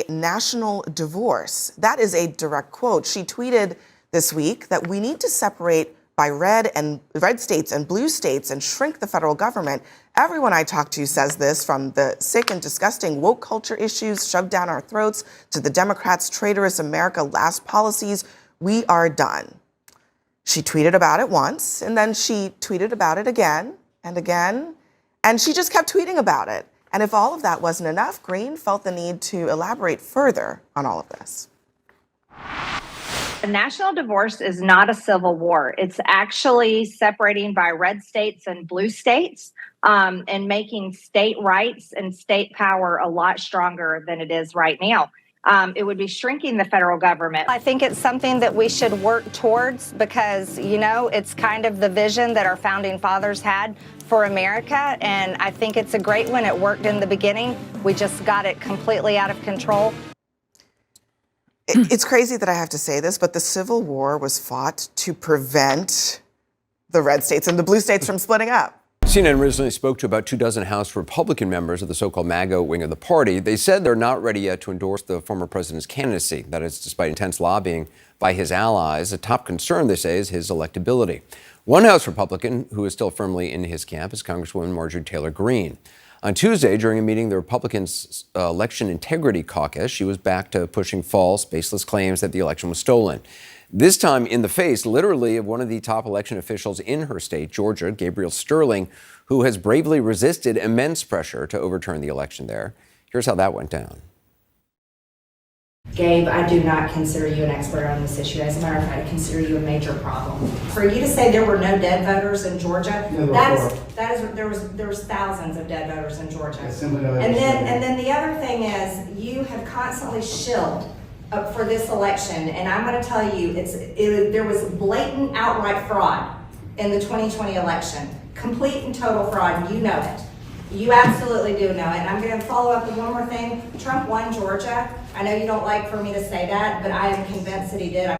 national divorce. That is a direct quote. She tweeted this week that we need to separate by red states and blue states and shrink the federal government. Everyone I talk to says this, from the sick and disgusting woke culture issues shoved down our throats to the Democrats' traitorous America Last policies. We are done. She tweeted about it once, and then she tweeted about it again and again, and she just kept tweeting about it. And if all of that wasn't enough, Greene felt the need to elaborate further on all of this. A national divorce is not a civil war. It's actually separating by red states and blue states, and making state rights and state power a lot stronger than it is right now. It would be shrinking the federal government. I think it's something that we should work towards because, you know, it's kind of the vision that our founding fathers had for America. And I think it's a great one. It worked in the beginning. We just got it completely out of control. It's crazy that I have to say this, but the Civil War was fought to prevent the red states and the blue states from splitting up. CNN originally spoke to about 24 House Republican members of the so-called MAGA wing of the party. They said they're not ready yet to endorse the former president's candidacy. That is, despite intense lobbying by his allies. A top concern, they say, is his electability. One House Republican who is still firmly in his camp is Congresswoman Marjorie Taylor Greene. On Tuesday, during a meeting, the Republicans' Election Integrity Caucus, she was back to pushing false, baseless claims that the election was stolen. This time in the face, literally, of one of the top election officials in her state, Georgia, Gabriel Sterling, who has bravely resisted immense pressure to overturn the election there. Here's how that went down. Gabe, I do not consider you an expert on this issue. As a matter of fact, I consider you a major problem. For you to say there were no dead voters in Georgia, there was thousands of dead voters in Georgia. And then the other thing is, you have constantly shilled for this election, and I'm going to tell you, there was blatant, outright fraud in the 2020 election, complete and total fraud, and you know it. You absolutely do know it. And I'm going to follow up with one more thing. Trump won Georgia. I know you don't like for me to say that, but I am convinced that he did.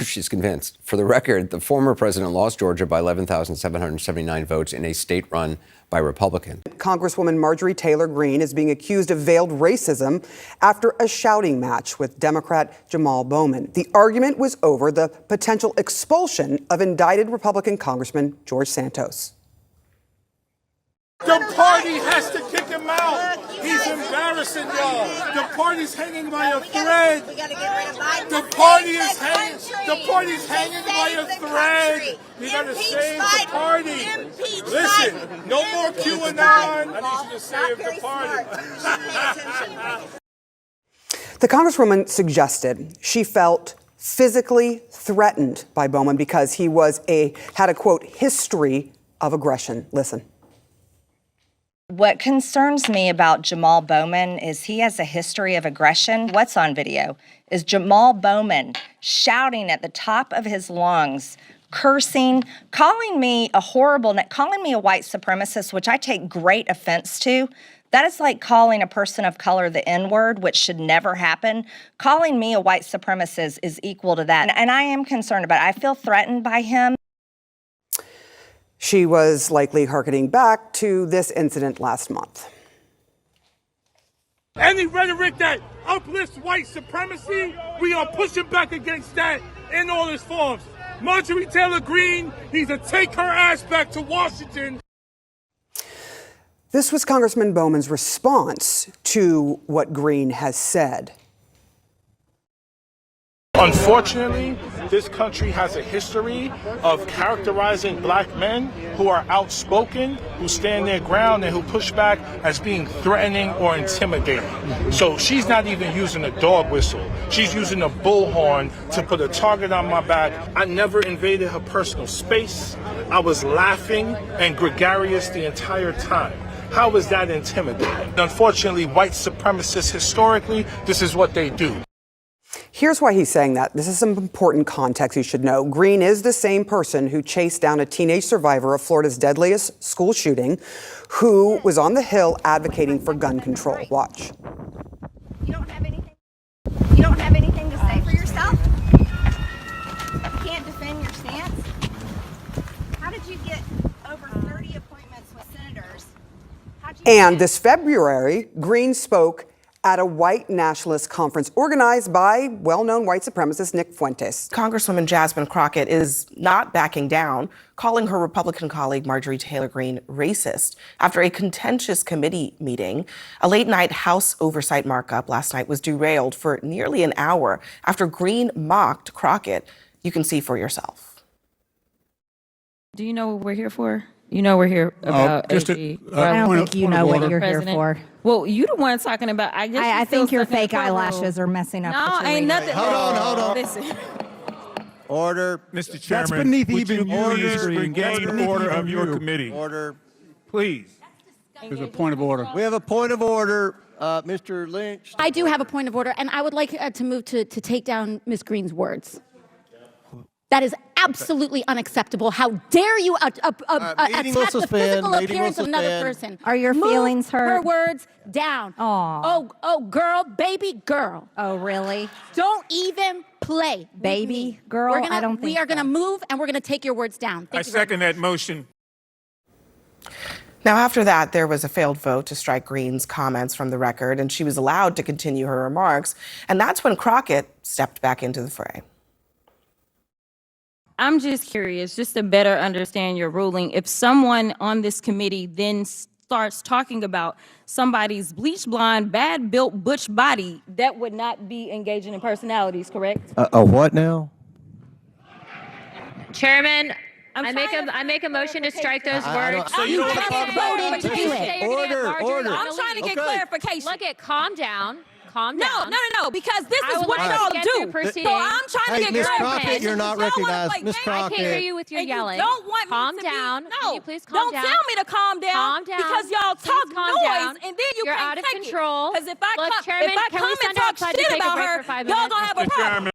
She's convinced. For the record, the former president lost Georgia by 11,779 votes in a state run by Republicans. Congresswoman Marjorie Taylor Greene is being accused of veiled racism after a shouting match with Democrat Jamal Bowman. The argument was over the potential expulsion of indicted Republican Congressman George Santos. The party has to kick him out. He's embarrassing y'all. The party's hanging by a thread. The party's hanging by a thread. You gotta save the party. Listen, no more QAnon. I need you to save the party. The Congresswoman suggested she felt physically threatened by Bowman because he had a, quote, history of aggression. Listen. What concerns me about Jamal Bowman is he has a history of aggression. What's on video is Jamal Bowman shouting at the top of his lungs, cursing, calling me a calling me a white supremacist, which I take great offense to. That is like calling a person of color the N-word, which should never happen. Calling me a white supremacist is equal to that. And I am concerned about it. I feel threatened by him. She was likely hearkening back to this incident last month. Any rhetoric that uplifts white supremacy, we are pushing back against that in all its forms. Marjorie Taylor Greene needs to take her ass back to Washington. This was Congressman Bowman's response to what Greene has said. Unfortunately, this country has a history of characterizing black men who are outspoken, who stand their ground, and who push back as being threatening or intimidating. So she's not even using a dog whistle. She's using a bullhorn to put a target on my back. I never invaded her personal space. I was laughing and gregarious the entire time. How is that intimidating? Unfortunately, white supremacists, historically, this is what they do. Here's why he's saying that. This is some important context you should know. Greene is the same person who chased down a teenage survivor of Florida's deadliest school shooting, who was on the Hill advocating for gun control. Watch. You don't have anything to say for yourself? You can't defend your stance? How did you get over 30 appointments with senators? And this February, Greene spoke at a white nationalist conference organized by well-known white supremacist Nick Fuentes. Congresswoman Jasmine Crockett is not backing down, calling her Republican colleague Marjorie Taylor Greene racist. After a contentious committee meeting, a late-night House oversight markup last night was derailed for nearly an hour after Greene mocked Crockett. You can see for yourself. Do you know what we're here for? You know we're here about AG. I don't think you know what you're here for. Well, you the one talking about. I think your fake eyelashes are messing up. No, what you're ain't reading. nothing. Hold on. Listen. Order. Mr. Chairman, That's beneath would even you your please history. regain That's beneath order even of your you. committee? Order. Please. There's a point of order. We have a point of order. Mr. Lynch. I do have a point of order, and I would like to move to take down Ms. Greene's words. That is absolutely unacceptable. How dare you attack the physical appearance of another person? Are your feelings hurt? Her words down. Aw. Oh, girl, baby girl. Oh, really? Don't even play. with Baby me. girl? I don't We think are going to so. move, and we're going to take your words down. I second that motion. Now, after that, there was a failed vote to strike Greene's comments from the record, and she was allowed to continue her remarks. And that's when Crockett stepped back into the fray. I'm just curious, just to better understand your ruling. If someone on this committee then starts talking about somebody's bleach blonde, bad built butch body, that would not be engaging in personalities, correct? A what now? Chairman, I'm I make a motion to strike those I words. don't- So you don't wanna talk about voted to do it. Order. I'm trying to get Okay. clarification. Look at, calm down. Calm No, down. because this I is would what like y'all to get do. through proceedings. So I'm trying Hey, to get Ms. clarification. Crockett, you're not Y'all wanna recognized. play Ms. games. Crockett. I can't hear you with your And yelling. You don't want calm me to down. Be, Can no, you please calm don't down? tell me to calm down. Calm down. Because y'all Please talk calm noise, down. and then you You're can't out of take control. Because if I Look, come, Chairman, if I can come we and send talk outside to shit take a about break her, for 5 y'all minutes? gonna have a Mr. problem. Chairman.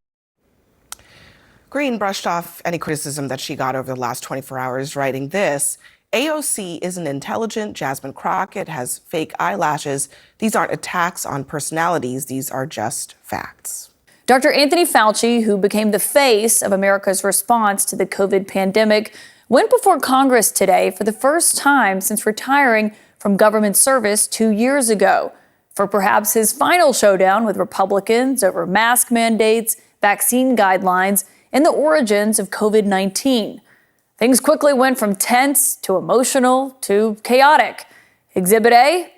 Greene brushed off any criticism that she got over the last 24 hours, writing this: AOC isn't intelligent. Jasmine Crockett has fake eyelashes. These aren't attacks on personalities. These are just facts. Dr. Anthony Fauci, who became the face of America's response to the COVID pandemic, went before Congress today for the first time since retiring from government service 2 years ago for perhaps his final showdown with Republicans over mask mandates, vaccine guidelines, and the origins of COVID-19. Things quickly went from tense to emotional to chaotic. Exhibit A,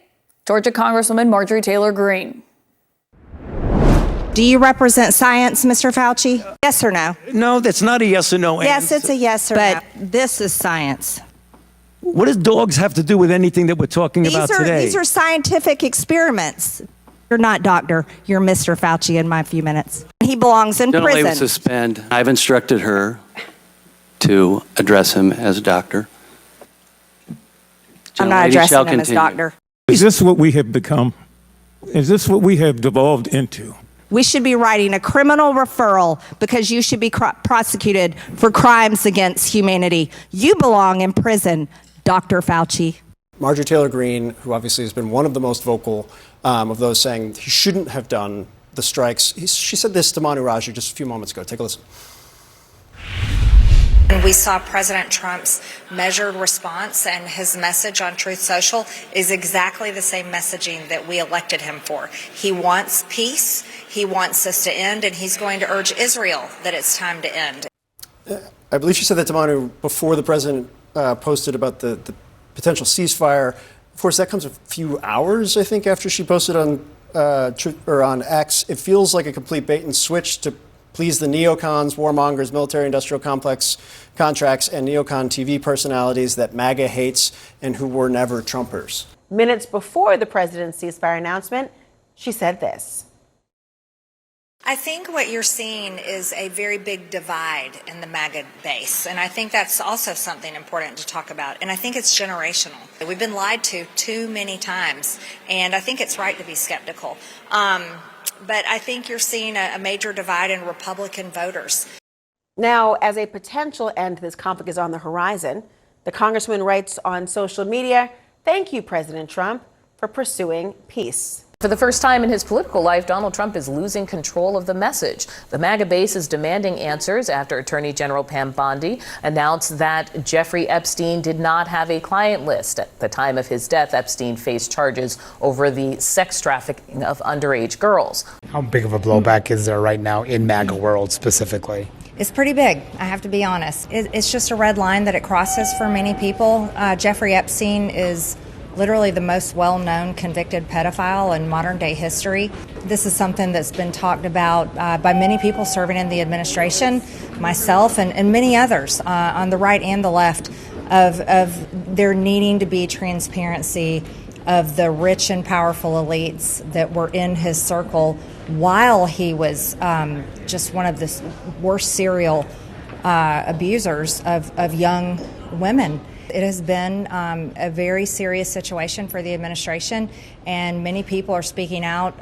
Georgia Congresswoman Marjorie Taylor Greene. Do you represent science, Mr. Fauci? Yes or no? No, that's not a yes or no Yes, answer. it's a yes or no. But this is science. What does dogs have to do with anything that we're talking about today? These are scientific experiments. You're not doctor. You're Mr. Fauci in my few minutes. He belongs in Generally prison. suspend. I've instructed her to address him as doctor. I'm not addressing him as doctor. Is this what we have become? Is this what we have devolved into? We should be writing a criminal referral because you should be prosecuted for crimes against humanity. You belong in prison, Dr. Fauci. Marjorie Taylor Greene, who obviously has been one of the most vocal of those saying he shouldn't have done the strikes, she said this to Manu Raju just a few moments ago. Take a listen. And we saw President Trump's measured response, and his message on Truth Social is exactly the same messaging that we elected him for. He wants peace, he wants this to end, and he's going to urge Israel that it's time to end. I believe she said that to Manu before the president posted about the potential ceasefire. Of course, that comes a few hours, I think, after she posted on on X. It feels like a complete bait and switch to please the neocons, warmongers, military-industrial complex contracts, and neocon TV personalities that MAGA hates and who were never Trumpers. Minutes before the president's ceasefire announcement, she said this. I think what you're seeing is a very big divide in the MAGA base, and I think that's also something important to talk about, and I think it's generational. We've been lied to too many times, and I think it's right to be skeptical. But I think you're seeing a major divide in Republican voters. Now, as a potential end to this conflict is on the horizon, the congressman writes on social media, "Thank you, President Trump, for pursuing peace." For the first time in his political life, Donald Trump is losing control of the message. The MAGA base is demanding answers after Attorney General Pam Bondi announced that Jeffrey Epstein did not have a client list. At the time of his death, Epstein faced charges over the sex trafficking of underage girls. How big of a blowback is there right now in MAGA world specifically? It's pretty big, I have to be honest. It's just a red line that it crosses for many people. Jeffrey Epstein is literally the most well-known convicted pedophile in modern-day history. This is something that's been talked about by many people serving in the administration, myself and many others on the right and the left, of there needing to be transparency of the rich and powerful elites that were in his circle while he was just one of the worst serial abusers of young women. It has been a very serious situation for the administration, and many people are speaking out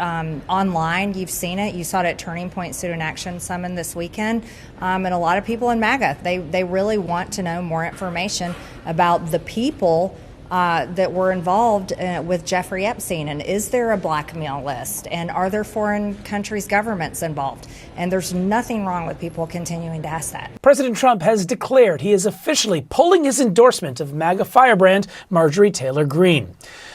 online. You've seen it. You saw it at Turning Point Student Action Summit this weekend. And a lot of people in MAGA, they really want to know more information about the people that were involved with Jeffrey Epstein. And is there a blackmail list? And are there foreign countries' governments involved? And there's nothing wrong with people continuing to ask that. President Trump has declared he is officially pulling his endorsement of MAGA firebrand Marjorie Taylor Greene.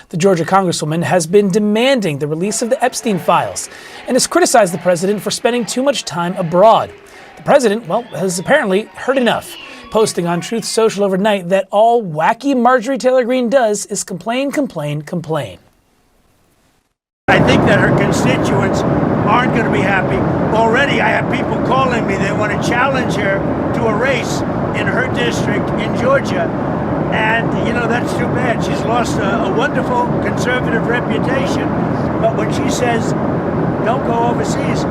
The Georgia Congresswoman has been demanding the release of the Epstein files and has criticized the president for spending too much time abroad. The president, has apparently heard enough, posting on Truth Social overnight that all wacky Marjorie Taylor Greene does is complain, complain, complain. I think that her constituents aren't going to be happy. Already I have people calling me, they want to challenge her to a race in her district in Georgia. And, that's too bad. She's lost a wonderful conservative reputation. But when she says, don't go overseas,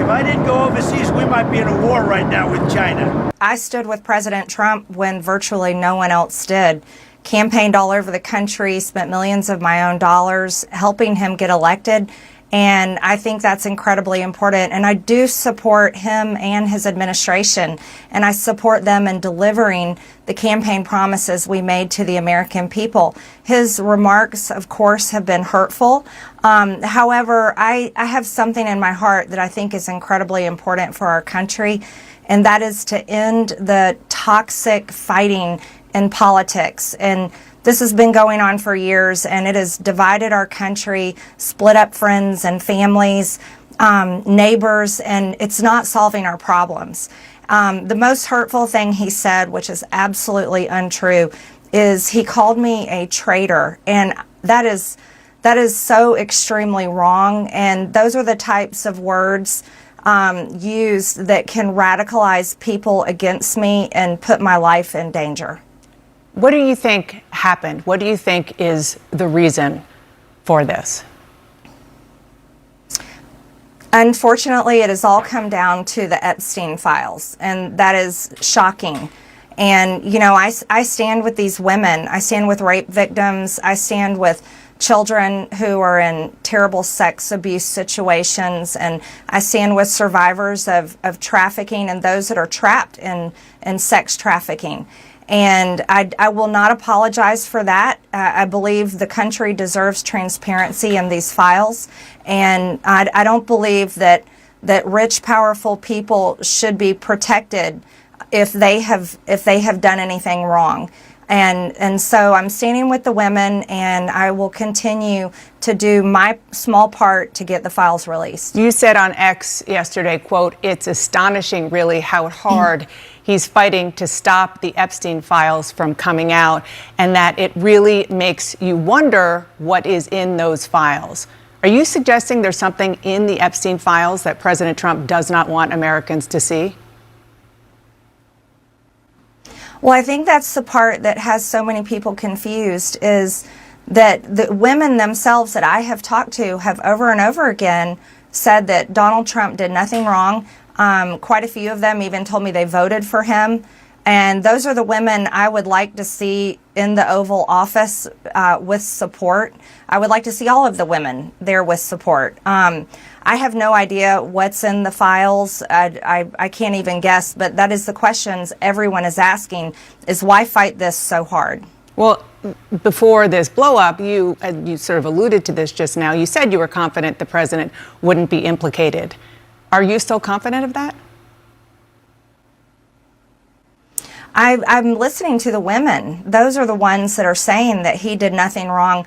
if I didn't go overseas, we might be in a war right now with China. I stood with President Trump when virtually no one else did. Campaigned all over the country, spent millions of my own dollars helping him get elected. And I think that's incredibly important. And I do support him and his administration. And I support them in delivering the campaign promises we made to the American people. His remarks, of course, have been hurtful. However, I have something in my heart that I think is incredibly important for our country. And that is to end the toxic fighting in politics. And this has been going on for years, and it has divided our country, split up friends and families, neighbors, and it's not solving our problems. The most hurtful thing he said, which is absolutely untrue, is he called me a traitor, and that is so extremely wrong. And those are the types of words used that can radicalize people against me and put my life in danger. What do you think happened? What do you think is the reason for this? Unfortunately, it has all come down to the Epstein files, and that is shocking. And, I stand with these women. I stand with rape victims. I stand with children who are in terrible sex abuse situations, and I stand with survivors of trafficking and those that are trapped in sex trafficking. And I will not apologize for that. I believe the country deserves transparency in these files. And I don't believe that rich, powerful people should be protected if they have done anything wrong. And so I'm standing with the women, and I will continue to do my small part to get the files released. You said on X yesterday, quote, "It's astonishing really how hard he's fighting to stop the Epstein files from coming out, and that it really makes you wonder what is in those files." Are you suggesting there's something in the Epstein files that President Trump does not want Americans to see? Well, I think that's the part that has so many people confused, is that the women themselves that I have talked to have over and over again said that Donald Trump did nothing wrong. Quite a few of them even told me they voted for him. And those are the women I would like to see in the Oval Office with support. I would like to see all of the women there with support. I have no idea what's in the files. I can't even guess, but that is the questions everyone is asking, is why fight this so hard? Well, before this blow up, you sort of alluded to this just now. You said you were confident the president wouldn't be implicated. Are you still confident of that? I'm listening to the women. Those are the ones that are saying that he did nothing wrong.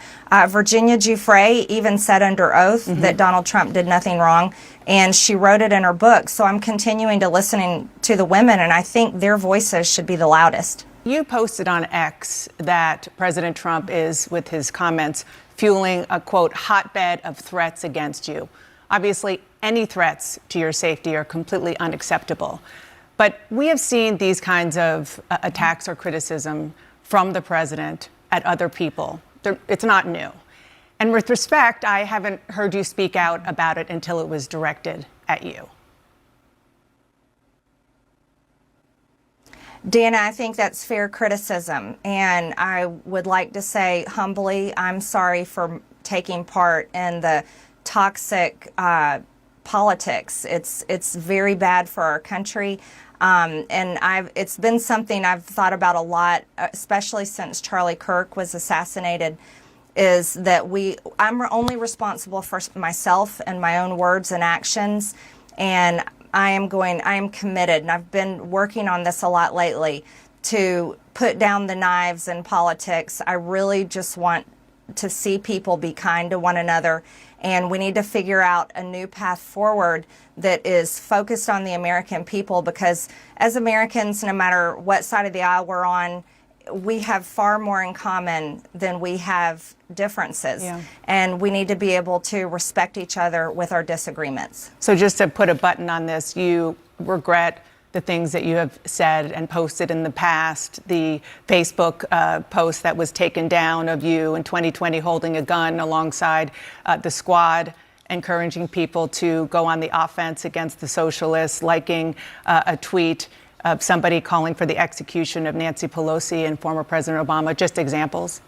Virginia Giuffre even said under oath that Donald Trump did nothing wrong, and she wrote it in her book. So I'm continuing to listen to the women, and I think their voices should be the loudest. You posted on X that President Trump is, with his comments, fueling a, quote, hotbed of threats against you. Obviously, any threats to your safety are completely unacceptable. But we have seen these kinds of attacks or criticism from the president at other people. It's not new. And with respect, I haven't heard you speak out about it until it was directed at you. Dana, I think that's fair criticism. And I would like to say humbly, I'm sorry for taking part in the toxic politics. It's very bad for our country. And it's been something I've thought about a lot, especially since Charlie Kirk was assassinated, is that I'm only responsible for myself and my own words and actions. And I am committed, and I've been working on this a lot lately, to put down the knives in politics. I really just want to see people be kind to one another, and we need to figure out a new path forward that is focused on the American people, because as Americans, no matter what side of the aisle we're on, we have far more in common than we have differences. Yeah. And we need to be able to respect each other with our disagreements. So just to put a button on this, you regret the things that you have said and posted in the past, the Facebook post that was taken down of you in 2020 holding a gun alongside the squad, encouraging people to go on the offense against the socialists, liking a tweet of somebody calling for the execution of Nancy Pelosi and former President Obama. Just examples.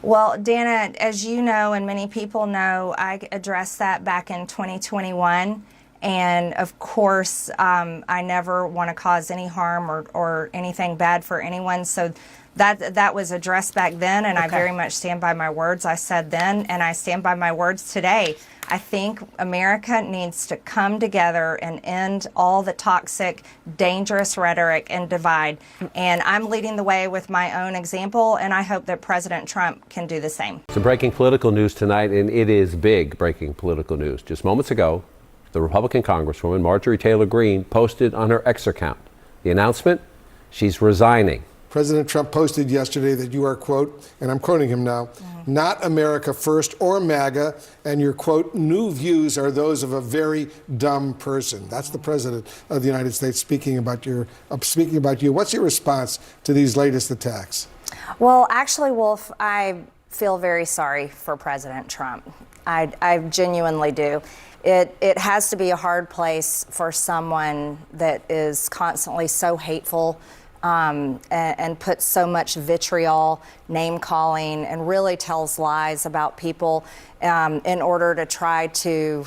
Well, Dana, as you know, and many people know, I addressed that back in 2021. And of course, I never want to cause any harm or anything bad for anyone. So that was addressed back then, and I very much stand by my words I said then, and I stand by my words today. I think America needs to come together and end all the toxic, dangerous rhetoric and divide. And I'm leading the way with my own example, and I hope that President Trump can do the same. Some breaking political news tonight, and it is big breaking political news. Just moments ago, the Republican Congresswoman Marjorie Taylor Greene posted on her X account the announcement she's resigning. President Trump posted yesterday that you are, quote, and I'm quoting him now, not America First or MAGA, and your, quote, new views are those of a very dumb person. That's the President of the United States speaking about you. What's your response to these latest attacks? Well, actually, Wolf, I feel very sorry for President Trump. I genuinely do. It has to be a hard place for someone that is constantly so hateful and puts so much vitriol, name calling, and really tells lies about people in order to try to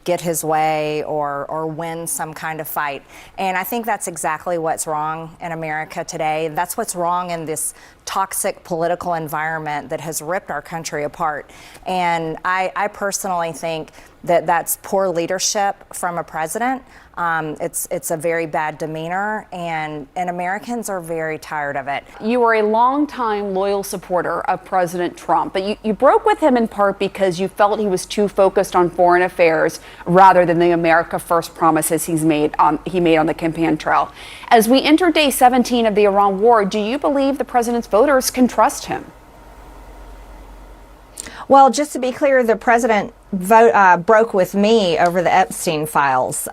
get his way or win some kind of fight. And I think that's exactly what's wrong in America today. That's what's wrong in this toxic political environment that has ripped our country apart. And I personally think that that's poor leadership from a president. It's a very bad demeanor, and Americans are very tired of it. You were a longtime loyal supporter of President Trump, but you broke with him in part because you felt he was too focused on foreign affairs rather than the America First promises he made on the campaign trail. As we enter day 17 of the Iran war, do you believe the president's voters can trust him? Well, just to be clear, the president broke with me over the Epstein files.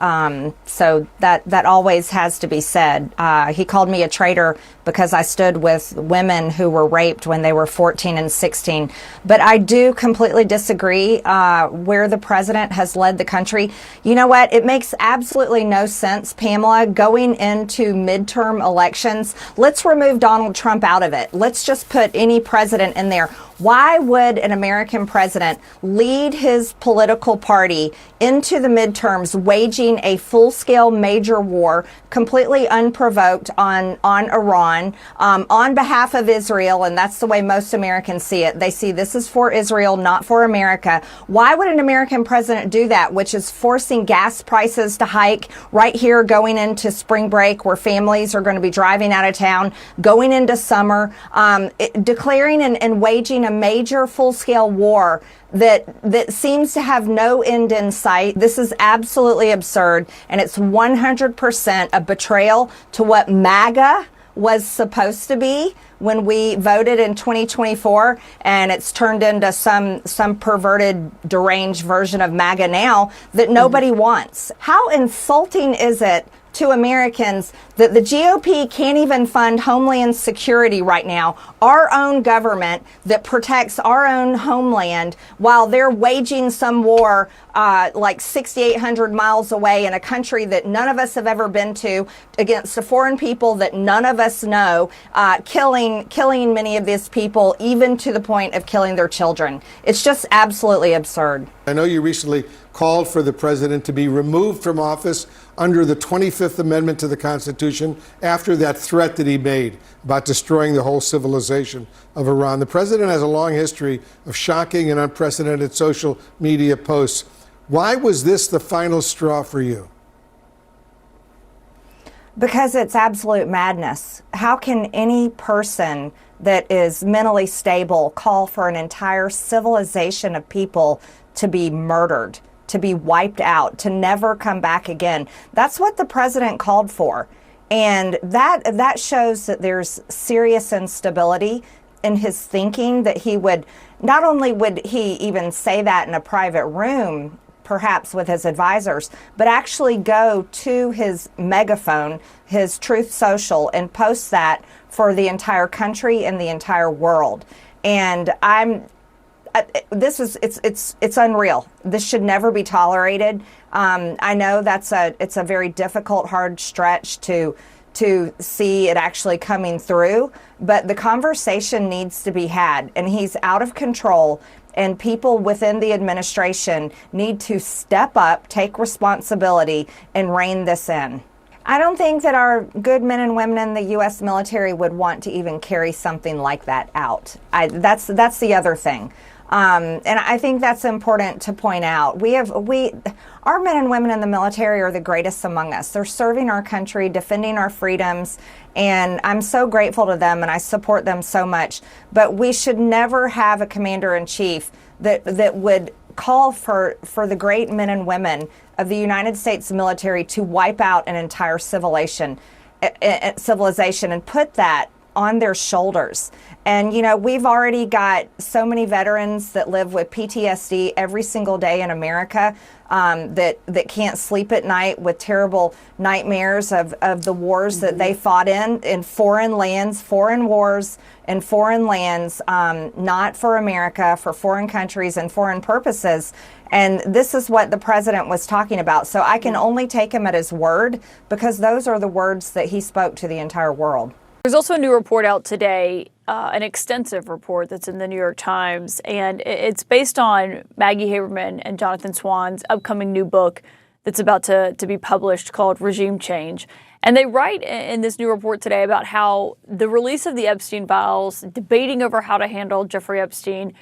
So that always has to be said. He called me a traitor because I stood with women who were raped when they were 14 and 16. But I do completely disagree where the president has led the country. You know what? It makes absolutely no sense, Pamela, going into midterm elections. Let's remove Donald Trump out of it. Let's just put any president in there. Why would an American president lead his his political party into the midterms waging a full-scale major war, completely unprovoked on Iran, on behalf of Israel, and that's the way most Americans see it. They see this is for Israel, not for America. Why would an American president do that, which is forcing gas prices to hike right here going into spring break where families are going to be driving out of town, going into summer, declaring and waging a major full-scale war that seems to have no end in sight. This is absolutely absurd, and it's 100% a betrayal to what MAGA was supposed to be when we voted in 2024, and it's turned into some perverted, deranged version of MAGA now that nobody wants. How insulting is it to Americans that the GOP can't even fund Homeland Security right now, our own government that protects our own homeland, while they're waging some war like 6,800 miles away in a country that none of us have ever been to, against a foreign people that none of us know, killing many of these people, even to the point of killing their children. It's just absolutely absurd. I know you recently called for the president to be removed from office under the 25th Amendment to the Constitution after that threat that he made about destroying the whole civilization of Iran. The president has a long history of shocking and unprecedented social media posts. Why was this the final straw for you? Because it's absolute madness. How can any person that is mentally stable call for an entire civilization of people to be murdered, to be wiped out, to never come back again? That's what the president called for. And that shows that there's serious instability in his thinking, that he would, not only would he even say that in a private room, perhaps with his advisors, but actually go to his megaphone, his Truth Social, and post that for the entire country and the entire world. And it's unreal. This should never be tolerated. I know it's a very difficult, hard stretch to see it actually coming through, but the conversation needs to be had, and he's out of control. And people within the administration need to step up, take responsibility, and rein this in. I don't think that our good men and women in the U.S. military would want to even carry something like that out. That's the other thing. And I think that's important to point out. Our men and women in the military are the greatest among us. They're serving our country, defending our freedoms, and I'm so grateful to them and I support them so much. But we should never have a commander-in-chief that would call for the great men and women of the United States military to wipe out an entire civilization and put that on their shoulders. And, you know, we've already got so many veterans that live with PTSD every single day in America, that can't sleep at night with terrible nightmares of the wars that they fought in foreign lands, foreign wars in foreign lands, not for America, for foreign countries and foreign purposes. And this is what the president was talking about. So I can only take him at his word, because those are the words that he spoke to the entire world. There's also a new report out today, an extensive report that's in the New York Times, and it's based on Maggie Haberman and Jonathan Swann's upcoming new book that's about to be published called Regime Change. And they write in this new report today about how the release of the Epstein files, debating over how to handle Jeffrey Epstein,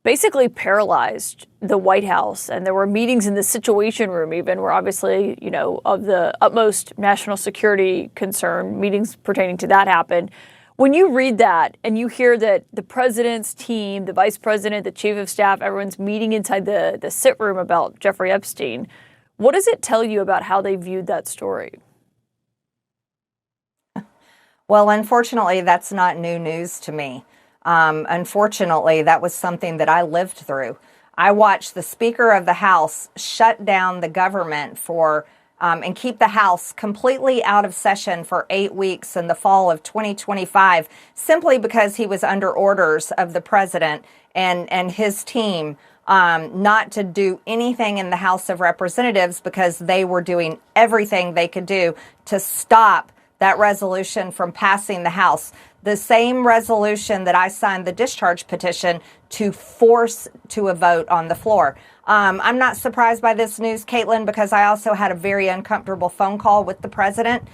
basically paralyzed the White House. And there were meetings in the Situation Room even, where obviously, you know, of the utmost national security concern, meetings pertaining to that happened. When you read that and you hear that the president's team, the vice president, the chief of staff, everyone's meeting inside the sit room about Jeffrey Epstein, what does it tell you about how they viewed that story? Well, unfortunately, that's not new news to me. Unfortunately, that was something that I lived through. I watched the Speaker of the House shut down the government and keep the House completely out of session for 8 weeks in the fall of 2025, simply because he was under orders of the president and his team not to do anything in the House of Representatives, because they were doing everything they could do to stop that resolution from passing the House. the same resolution that I signed the discharge petition to force to a vote on the floor. I'm not surprised by this news, Caitlin, because I also had a very uncomfortable phone call with the president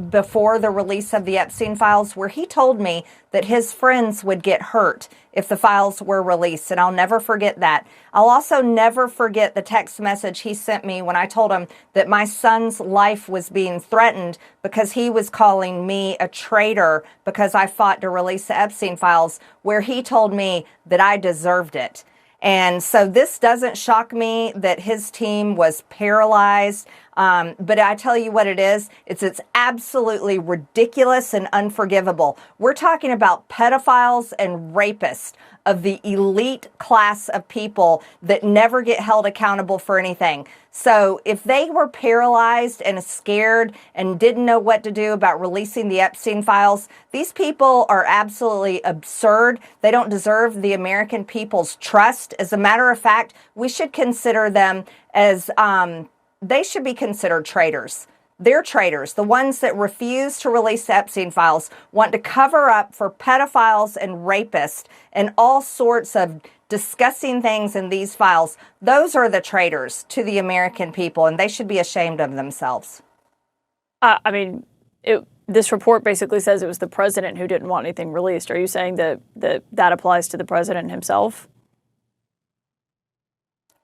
before the release of the Epstein files, where he told me that his friends would get hurt if the files were released. And I'll never forget that. I'll also never forget the text message he sent me when I told him that my son's life was being threatened because he was calling me a traitor because I fought to release the Epstein files, where he told me that I deserved it. And so this doesn't shock me that his team was paralyzed. But I tell you what it is. It's absolutely ridiculous and unforgivable. We're talking about pedophiles and rapists of the elite class of people that never get held accountable for anything. So if they were paralyzed and scared and didn't know what to do about releasing the Epstein files, these people are absolutely absurd. They don't deserve the American people's trust. As a matter of fact, we should consider them as, they should be considered traitors. They're traitors. The ones that refuse to release the Epstein files want to cover up for pedophiles and rapists and all sorts of disgusting things in these files. Those are the traitors to the American people, and they should be ashamed of themselves. I mean, this report basically says it was the president who didn't want anything released. Are you saying that applies to the president himself?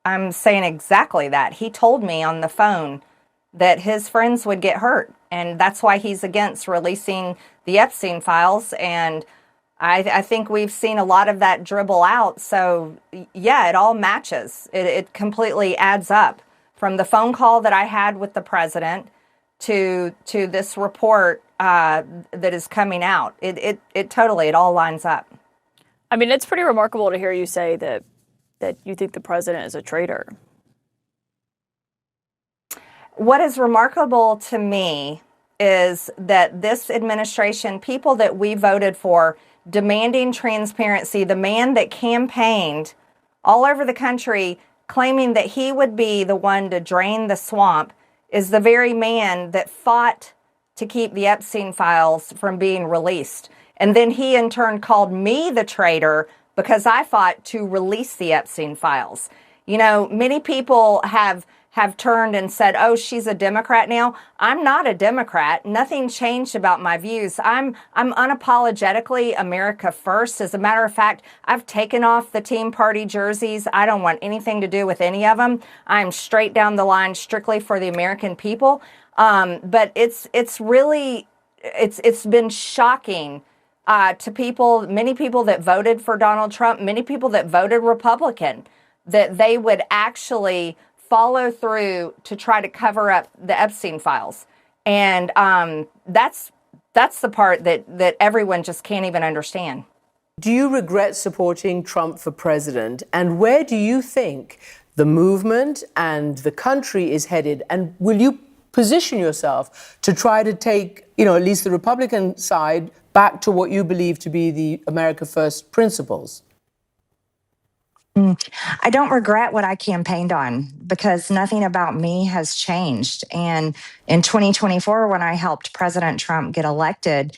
I'm saying exactly that. He told me on the phone that his friends would get hurt, and that's why he's against releasing the Epstein files. And I think we've seen a lot of that dribble out. So yeah, it all matches. It completely adds up, from the phone call that I had with the president to this report that is coming out. It totally, it all lines up. I mean, it's pretty remarkable to hear you say that you think the president is a traitor. What is remarkable to me is that this administration, people that we voted for, demanding transparency, the man that campaigned all over the country claiming that he would be the one to drain the swamp, is the very man that fought to keep the Epstein files from being released. And then he in turn called me the traitor because I fought to release the Epstein files. You know, many people have turned and said, oh, she's a Democrat now. I'm not a Democrat. Nothing changed about my views. I'm unapologetically America first. As a matter of fact, I've taken off the Tea Party jerseys. I don't want anything to do with any of them. I'm straight down the line, strictly for the American people. But it's been shocking to people, many people that voted for Donald Trump, many people that voted Republican, that they would actually follow through to try to cover up the Epstein files. And that's the part that everyone just can't even understand. Do you regret supporting Trump for president? And where do you think the movement and the country is headed? And will you position yourself to try to take, at least the Republican side back to what you believe to be the America First principles? I don't regret what I campaigned on, because nothing about me has changed. And in 2024, when I helped President Trump get elected,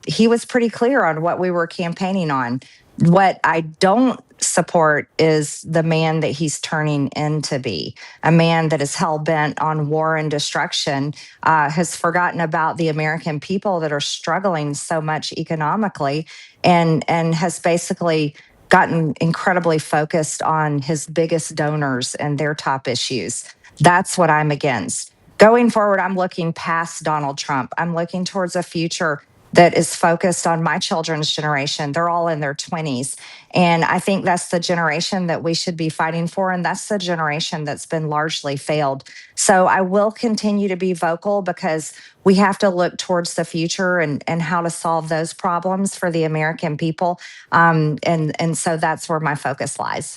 he was pretty clear on what we were campaigning on. What I don't support is the man that he's turning into be, a man that is hell-bent on war and destruction, has forgotten about the American people that are struggling so much economically, and has basically gotten incredibly focused on his biggest donors and their top issues. That's what I'm against. Going forward, I'm looking past Donald Trump. I'm looking towards a future that is focused on my children's generation. They're all in their 20s. And I think that's the generation that we should be fighting for. And that's the generation that's been largely failed. So I will continue to be vocal, because we have to look towards the future and how to solve those problems for the American people. And so that's where my focus lies.